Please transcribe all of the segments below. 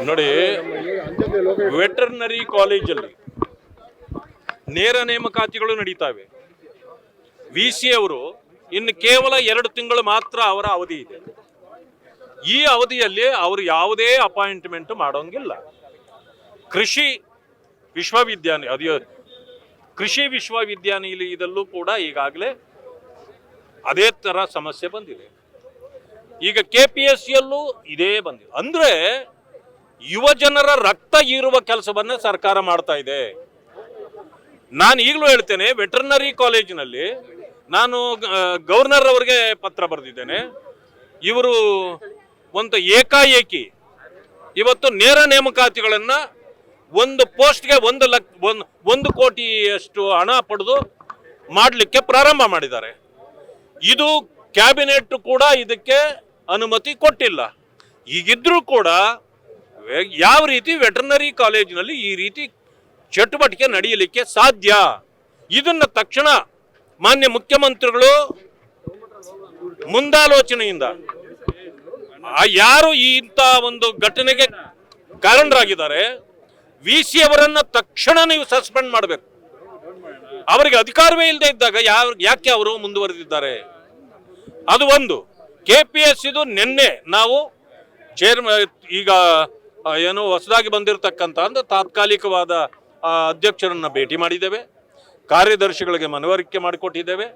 ನೋಡಿ, ವೆಟರ್ನರಿ ಕಾಲೇಜಲ್ಲಿ ನೇರ ನೇಮಕಾತಿಗಳು ನಡೀತಾವೆ. VC ಅವರು ಇನ್ನು ಕೇವಲ 2 ತಿಂಗಳು ಮಾತ್ರ ಅವರ ಅವಧಿ ಇದೆ. ಈ ಅವಧಿಯಲ್ಲಿ ಅವರು ಯಾವುದೇ ಅಪಾಯಿಂಟ್ಮೆಂಟ್ ಮಾಡೋಂಗಿಲ್ಲ. ಕೃಷಿ ವಿಶ್ವವಿದ್ಯಾನಿಲಯದಲ್ಲೂ ಕೂಡ ಈಗಾಗಲೇ ಅದೇ ಥರ ಸಮಸ್ಯೆ ಬಂದಿದೆ. ಈಗ KPSCಯಲ್ಲೂ ಇದೇ ಬಂದಿದೆ. ಅಂದರೆ ಯುವ ಜನರ ರಕ್ತ ಹೀರುವ ಕೆಲಸವನ್ನ ಸರ್ಕಾರ ಮಾಡ್ತಾ ಇದೆ. ನಾನು ಈಗಲೂ ಹೇಳ್ತೇನೆ, ವೆಟರ್ನರಿ ಕಾಲೇಜಿನಲ್ಲಿ ನಾನು ಗವರ್ನರ್ ಅವರಿಗೆ ಪತ್ರ ಬರೆದಿದ್ದೇನೆ. ಇವರು ಒಂದು ಏಕಾಏಕಿ ಇವತ್ತು ನೇರ ನೇಮಕಾತಿಗಳನ್ನು ಒಂದು ಪೋಸ್ಟ್ಗೆ 1 ಕೋಟಿಯಷ್ಟು ಹಣ ಪಡೆದು ಮಾಡಲಿಕ್ಕೆ ಪ್ರಾರಂಭ ಮಾಡಿದ್ದಾರೆ. ಇದು ಕ್ಯಾಬಿನೆಟ್ ಕೂಡ ಇದಕ್ಕೆ ಅನುಮತಿ ಕೊಟ್ಟಿಲ್ಲ. ಈಗಿದ್ರೂ ಕೂಡ ಯಾವ ರೀತಿ ವೆಟರ್ನರಿ ಕಾಲೇಜಿನಲ್ಲಿ ಈ ರೀತಿ ಚಟುವಟಿಕೆ ನಡೆಯಲಿಕ್ಕೆ ಸಾಧ್ಯ? ಇದನ್ನ ತಕ್ಷಣ ಮಾನ್ಯ ಮುಖ್ಯಮಂತ್ರಿಗಳು ಮುಂದಾಲೋಚನೆಯಿಂದ ಯಾರು ಇಂಥ ಒಂದು ಘಟನೆಗೆ ಕಾರಣರಾಗಿದ್ದಾರೆ VC ಅವರನ್ನ ತಕ್ಷಣ ನೀವು ಸಸ್ಪೆಂಡ್ ಮಾಡಬೇಕು. ಅವರಿಗೆ ಅಧಿಕಾರವೇ ಇಲ್ಲದೆ ಇದ್ದಾಗ ಯಾಕೆ ಅವರು ಮುಂದುವರೆದಿದ್ದಾರೆ? ಅದು ಒಂದು. KPSCದು ನಿನ್ನೆ ನಾವು ಈಗ ಏನು ಹೊಸದಾಗಿ ಬಂದಿರತಕ್ಕಂಥ ಒಂದು ತಾತ್ಕಾಲಿಕವಾದ ಅಧ್ಯಕ್ಷರನ್ನ ಭೇಟಿ ಮಾಡಿದ್ದೇವೆ, ಕಾರ್ಯದರ್ಶಿಗಳಿಗೆ ಮನವರಿಕೆ ಮಾಡಿಕೊಟ್ಟಿದ್ದೇವೆ,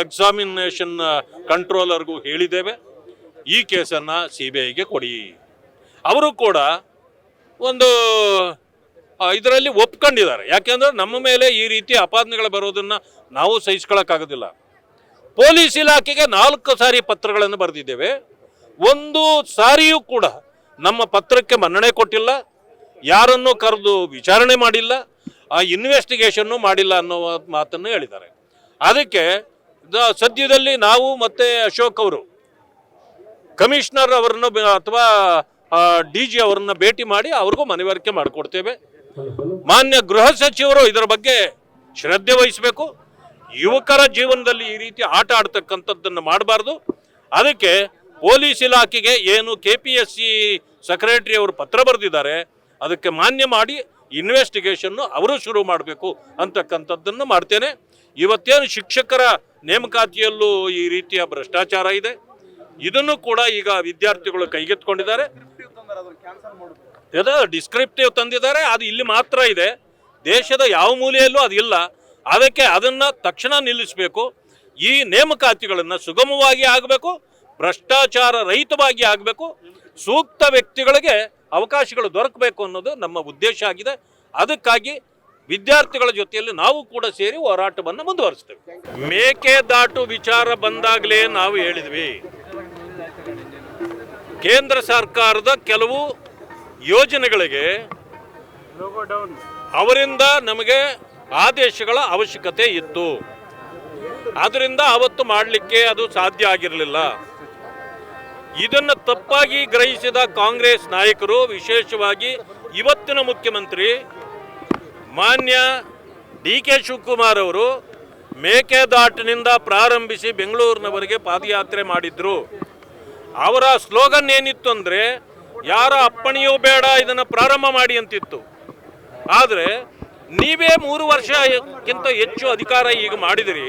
ಎಕ್ಸಾಮಿನೇಷನ್ ಕಂಟ್ರೋಲರ್ಗೂ ಹೇಳಿದ್ದೇವೆ ಈ ಕೇಸನ್ನು CBIಗೆ ಕೊಡಿ. ಅವರು ಕೂಡ ಒಂದು ಇದರಲ್ಲಿ ಒಪ್ಕೊಂಡಿದ್ದಾರೆ. ಯಾಕೆಂದ್ರೆ ನಮ್ಮ ಮೇಲೆ ಈ ರೀತಿ ಆಪಾದನೆಗಳು ಬರೋದನ್ನು ನಾವು ಸಹಿಸ್ಕೊಳ್ಳೋಕ್ಕಾಗೋದಿಲ್ಲ. ಪೊಲೀಸ್ ಇಲಾಖೆಗೆ 4 ಸಾರಿ ಪತ್ರಗಳನ್ನು ಬರೆದಿದ್ದೇವೆ. ಒಂದು ಸಾರಿಯೂ ಕೂಡ ನಮ್ಮ ಪತ್ರಕ್ಕೆ ಮನ್ನಣೆ ಕೊಟ್ಟಿಲ್ಲ, ಯಾರನ್ನು ಕರೆದು ವಿಚಾರಣೆ ಮಾಡಿಲ್ಲ, ಆ ಇನ್ವೆಸ್ಟಿಗೇಷನ್ನು ಮಾಡಿಲ್ಲ ಅನ್ನೋ ಮಾತನ್ನು ಹೇಳಿದ್ದಾರೆ. ಅದಕ್ಕೆ ಸದ್ಯದಲ್ಲಿ ನಾವು ಮತ್ತೆ ಅಶೋಕ್ ಅವರು ಕಮಿಷನರ್ ಅವರನ್ನು ಅಥವಾ DG ಅವರನ್ನ ಭೇಟಿ ಮಾಡಿ ಅವ್ರಿಗೂ ಮನವರಿಕೆ ಮಾಡಿಕೊಡ್ತೇವೆ. ಮಾನ್ಯ ಗೃಹ ಸಚಿವರು ಇದರ ಬಗ್ಗೆ ಶ್ರದ್ಧೆ ವಹಿಸಬೇಕು. ಯುವಕರ ಜೀವನದಲ್ಲಿ ಈ ರೀತಿ ಆಟ ಆಡ್ತಕ್ಕಂಥದ್ದನ್ನು ಮಾಡಬಾರ್ದು. ಅದಕ್ಕೆ ಪೊಲೀಸ್ ಇಲಾಖೆಗೆ ಏನು KPSC ಸೆಕ್ರೆಟರಿ ಅವರು ಪತ್ರ ಬರೆದಿದ್ದಾರೆ ಅದಕ್ಕೆ ಮಾನ್ಯ ಮಾಡಿ ಇನ್ವೆಸ್ಟಿಗೇಷನ್ನು ಅವರು ಶುರು ಮಾಡಬೇಕು ಅಂತಕ್ಕಂಥದ್ದನ್ನು ಮಾಡ್ತೇನೆ. ಇವತ್ತೇನು ಶಿಕ್ಷಕರ ನೇಮಕಾತಿಯಲ್ಲೂ ಈ ರೀತಿಯ ಭ್ರಷ್ಟಾಚಾರ ಇದೆ, ಇದನ್ನು ಕೂಡ ಈಗ ವಿದ್ಯಾರ್ಥಿಗಳು ಕೈಗೆತ್ತಿಕೊಂಡಿದ್ದಾರೆ. ಡಿಸ್ಕ್ರಿಪ್ಟಿವ್ ತಂದಿದ್ದಾರೆ, ಅದು ಇಲ್ಲಿ ಮಾತ್ರ ಇದೆ, ದೇಶದ ಯಾವ ಮೂಲೆಯಲ್ಲೂ ಅದಿಲ್ಲ. ಅದಕ್ಕೆ ಅದನ್ನು ತಕ್ಷಣ ನಿಲ್ಲಿಸಬೇಕು. ಈ ನೇಮಕಾತಿಗಳನ್ನು ಸುಗಮವಾಗಿ ಆಗಬೇಕು, ಭ್ರಷ್ಟಾಚಾರ ರಹಿತವಾಗಿ ಆಗಬೇಕು, ಸೂಕ್ತ ವ್ಯಕ್ತಿಗಳಿಗೆ ಅವಕಾಶಗಳು ದೊರಕಬೇಕು ಅನ್ನೋದು ನಮ್ಮ ಉದ್ದೇಶ ಆಗಿದೆ. ಅದಕ್ಕಾಗಿ ವಿದ್ಯಾರ್ಥಿಗಳ ಜೊತೆಯಲ್ಲಿ ನಾವು ಕೂಡ ಸೇರಿ ಹೋರಾಟವನ್ನು ಮುಂದುವರಿಸ್ತೇವೆ. ಮೇಕೆದಾಟು ವಿಚಾರ ಬಂದಾಗಲೇ ನಾವು ಹೇಳಿದ್ವಿ, ಕೇಂದ್ರ ಸರ್ಕಾರದ ಕೆಲವು ಯೋಜನೆಗಳಿಗೆ ಅವರಿಂದ ನಮಗೆ ಆದೇಶಗಳ ಅವಶ್ಯಕತೆ ಇತ್ತು. ಅದರಿಂದ ಅವತ್ತು ಮಾಡಲಿಕ್ಕೆ ಅದು ಸಾಧ್ಯ ಆಗಿರಲಿಲ್ಲ. ಇದನ್ನು ತಪ್ಪಾಗಿ ಗ್ರಹಿಸಿದ ಕಾಂಗ್ರೆಸ್ ನಾಯಕರು, ವಿಶೇಷವಾಗಿ ಇವತ್ತಿನ ಮುಖ್ಯಮಂತ್ರಿ ಮಾನ್ಯ DK ಶಿವಕುಮಾರ್ ಅವರು ಮೇಕೆದಾಟಿನಿಂದ ಪ್ರಾರಂಭಿಸಿ ಬೆಂಗಳೂರಿನವರೆಗೆ ಪಾದಯಾತ್ರೆ ಮಾಡಿದ್ರು. ಅವರ ಸ್ಲೋಗನ್ ಏನಿತ್ತು ಅಂದರೆ, ಯಾರ ಅಪ್ಪಣೆಯೂ ಬೇಡ, ಇದನ್ನು ಪ್ರಾರಂಭ ಮಾಡಿ ಅಂತಿತ್ತು. ಆದರೆ ನೀವೇ 3 ವರ್ಷಕ್ಕಿಂತ ಹೆಚ್ಚು ಅಧಿಕಾರ ಈಗ ಮಾಡಿದಿರಿ,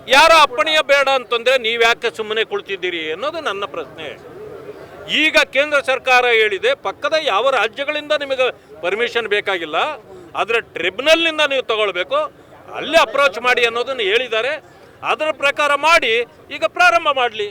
ಯಾರ ಅಪ್ಪಣೆಯ ಬೇಡ ಅಂತಂದರೆ ನೀವ್ಯಾಕೆ ಸುಮ್ಮನೆ ಕುಳಿತಿದ್ದೀರಿ ಅನ್ನೋದು ನನ್ನ ಪ್ರಶ್ನೆ. ಈಗ ಕೇಂದ್ರ ಸರ್ಕಾರ ಹೇಳಿದೆ, ಪಕ್ಕದ ಯಾವ ರಾಜ್ಯಗಳಿಂದ ನಿಮಗೆ ಪರ್ಮಿಷನ್ ಬೇಕಾಗಿಲ್ಲ, ಆದರೆ ಟ್ರಿಬ್ಯುನಲ್ನಿಂದ ನೀವು ತಗೊಳ್ಬೇಕು, ಅಲ್ಲೇ ಅಪ್ರೋಚ್ ಮಾಡಿ ಅನ್ನೋದನ್ನು ಹೇಳಿದ್ದಾರೆ. ಅದರ ಪ್ರಕಾರ ಮಾಡಿ ಈಗ ಪ್ರಾರಂಭ ಮಾಡಲಿ.